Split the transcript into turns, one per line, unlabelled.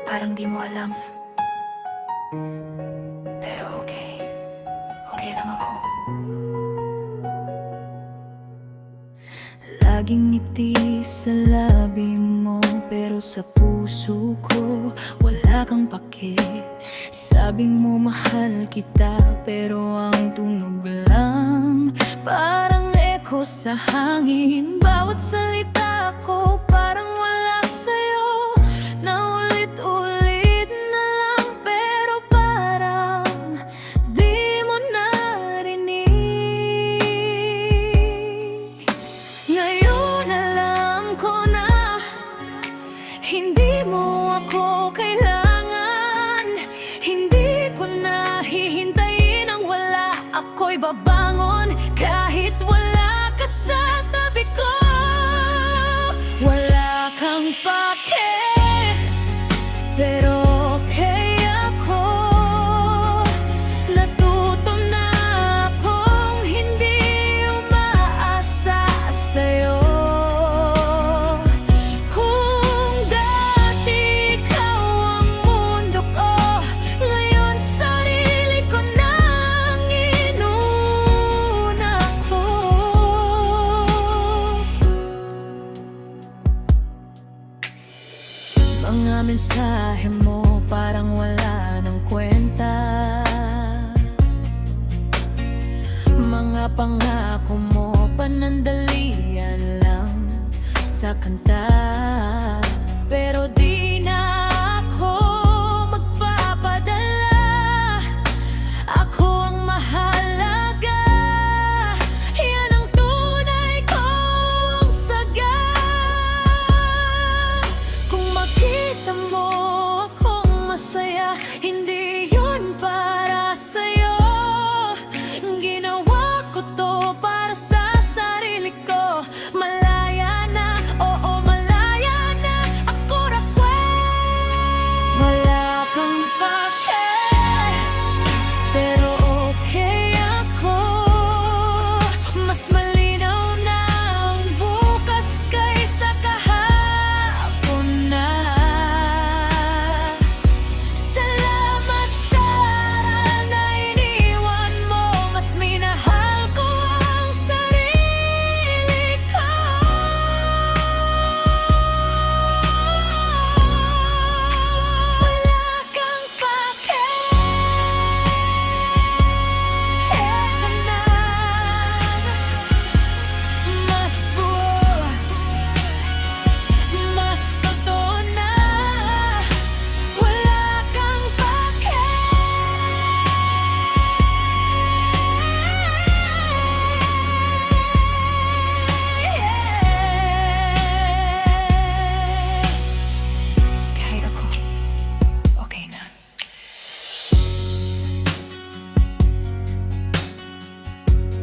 Parang di mo alam. Pero okay. Okay lang ako. Laging ngiti sa labi mo, pero sa puso ko wala kang pake. Sabi mo mahal kita, pero ang tunog lang parang echo sa hangin. Bawat salita ko parang wala sa'yo, na ulit-ulit na lang, pero parang di mo narinig. Ngayon alam ko na hindi mo ako kailangan. Hindi ko na hihintayin ang wala. Ako'y babangon kahit wala ka sa tabi ko. Wala kang pake, pero okay ako. Natuto na akong hindi umaasa sa'yo. Kung dati ikaw ang mundo ko, ngayon sarili ko nang inuna ko. Mga mensahe mo parang wala ng kwenta. Mga pangako mo panandalian lang sa kanta, pero